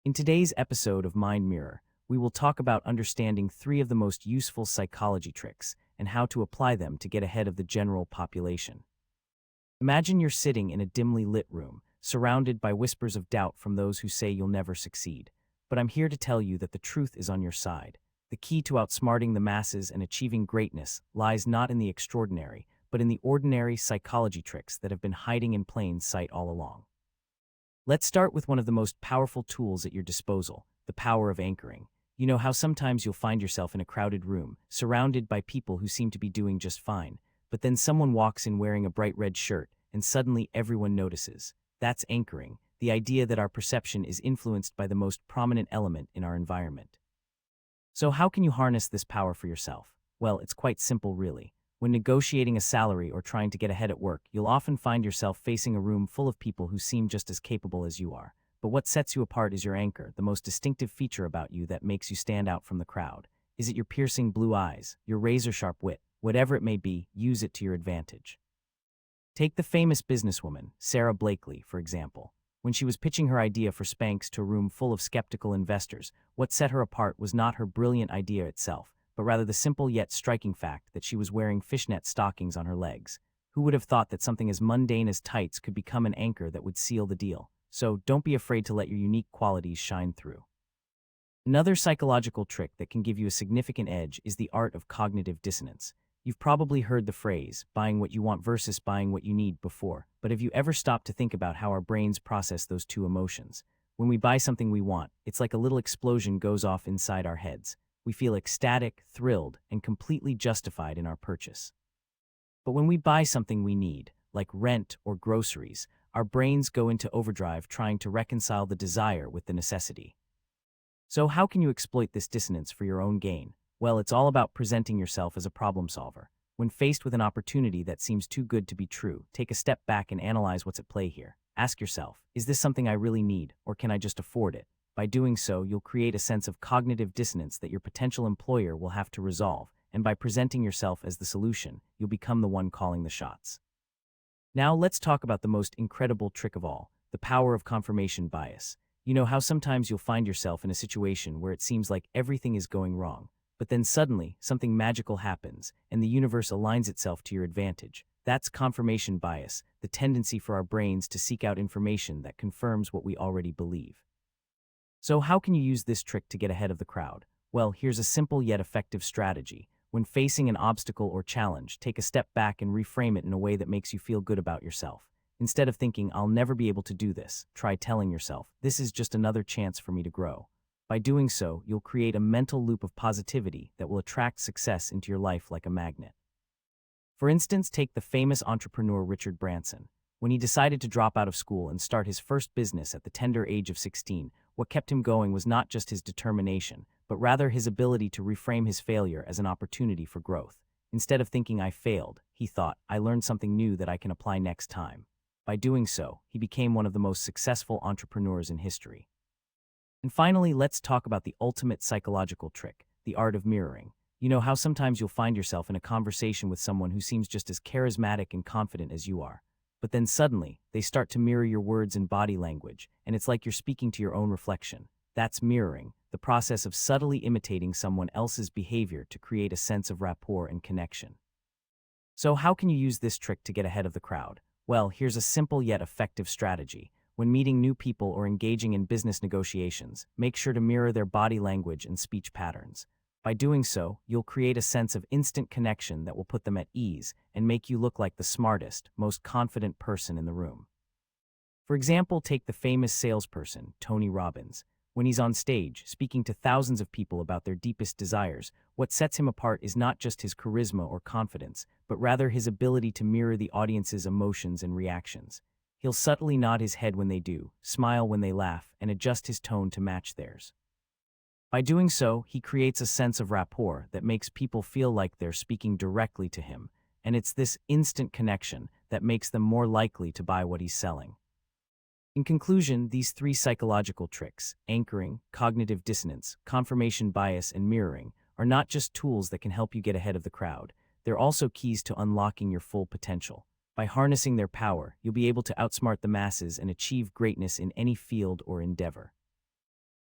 In today's episode of Mind Mirror, we will talk about understanding three of the most useful psychology tricks and how to apply them to get ahead of the general population. Imagine you're sitting in a dimly lit room, surrounded by whispers of doubt from those who say you'll never succeed. But I'm here to tell you that the truth is on your side. The key to outsmarting the masses and achieving greatness lies not in the extraordinary, but in the ordinary psychology tricks that have been hiding in plain sight all along. Let's start with one of the most powerful tools at your disposal, the power of anchoring. You know how sometimes you'll find yourself in a crowded room, surrounded by people who seem to be doing just fine, but then someone walks in wearing a bright red shirt, and suddenly everyone notices. That's anchoring, the idea that our perception is influenced by the most prominent element in our environment. So how can you harness this power for yourself? Well, it's quite simple, really. When negotiating a salary or trying to get ahead at work, you'll often find yourself facing a room full of people who seem just as capable as you are. But what sets you apart is your anchor, the most distinctive feature about you that makes you stand out from the crowd. Is it your piercing blue eyes, your razor-sharp wit? Whatever it may be, use it to your advantage. Take the famous businesswoman, Sarah Blakely, for example. When she was pitching her idea for Spanx to a room full of skeptical investors, what set her apart was not her brilliant idea itself, but rather the simple yet striking fact that she was wearing fishnet stockings on her legs. Who would have thought that something as mundane as tights could become an anchor that would seal the deal? So don't be afraid to let your unique qualities shine through. Another psychological trick that can give you a significant edge is the art of cognitive dissonance. You've probably heard the phrase, buying what you want versus buying what you need before, but have you ever stopped to think about how our brains process those two emotions? When we buy something we want, it's like a little explosion goes off inside our heads. We feel ecstatic, thrilled, and completely justified in our purchase. But when we buy something we need, like rent or groceries, our brains go into overdrive trying to reconcile the desire with the necessity. So how can you exploit this dissonance for your own gain? Well, it's all about presenting yourself as a problem solver. When faced with an opportunity that seems too good to be true, take a step back and analyze what's at play here. Ask yourself, is this something I really need, or can I just afford it? By doing so, you'll create a sense of cognitive dissonance that your potential employer will have to resolve, and by presenting yourself as the solution, you'll become the one calling the shots. Now let's talk about the most incredible trick of all, the power of confirmation bias. You know how sometimes you'll find yourself in a situation where it seems like everything is going wrong, but then suddenly something magical happens, and the universe aligns itself to your advantage. That's confirmation bias, the tendency for our brains to seek out information that confirms what we already believe. So how can you use this trick to get ahead of the crowd? Well, here's a simple yet effective strategy. When facing an obstacle or challenge, take a step back and reframe it in a way that makes you feel good about yourself. Instead of thinking, I'll never be able to do this, try telling yourself, this is just another chance for me to grow. By doing so, you'll create a mental loop of positivity that will attract success into your life like a magnet. For instance, take the famous entrepreneur Richard Branson. When he decided to drop out of school and start his first business at the tender age of 16, what kept him going was not just his determination, but rather his ability to reframe his failure as an opportunity for growth. Instead of thinking I failed, he thought, I learned something new that I can apply next time. By doing so, he became one of the most successful entrepreneurs in history. And finally, let's talk about the ultimate psychological trick, the art of mirroring. You know how sometimes you'll find yourself in a conversation with someone who seems just as charismatic and confident as you are. But then suddenly, they start to mirror your words and body language, and it's like you're speaking to your own reflection. That's mirroring, the process of subtly imitating someone else's behavior to create a sense of rapport and connection. So how can you use this trick to get ahead of the crowd? Well, here's a simple yet effective strategy. When meeting new people or engaging in business negotiations, make sure to mirror their body language and speech patterns. By doing so, you'll create a sense of instant connection that will put them at ease and make you look like the smartest, most confident person in the room. For example, take the famous salesperson, Tony Robbins. When he's on stage, speaking to thousands of people about their deepest desires, what sets him apart is not just his charisma or confidence, but rather his ability to mirror the audience's emotions and reactions. He'll subtly nod his head when they do, smile when they laugh, and adjust his tone to match theirs. By doing so, he creates a sense of rapport that makes people feel like they're speaking directly to him, and it's this instant connection that makes them more likely to buy what he's selling. In conclusion, these three psychological tricks, anchoring, cognitive dissonance, confirmation bias, and mirroring, are not just tools that can help you get ahead of the crowd. They're also keys to unlocking your full potential. By harnessing their power, you'll be able to outsmart the masses and achieve greatness in any field or endeavor.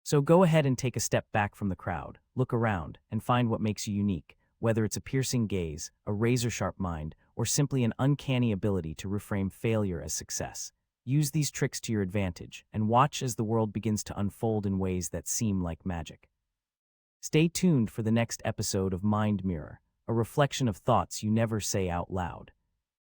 So go ahead and take a step back from the crowd, look around, and find what makes you unique, whether it's a piercing gaze, a razor-sharp mind, or simply an uncanny ability to reframe failure as success. Use these tricks to your advantage, and watch as the world begins to unfold in ways that seem like magic. Stay tuned for the next episode of Mind Mirror, a reflection of thoughts you never say out loud.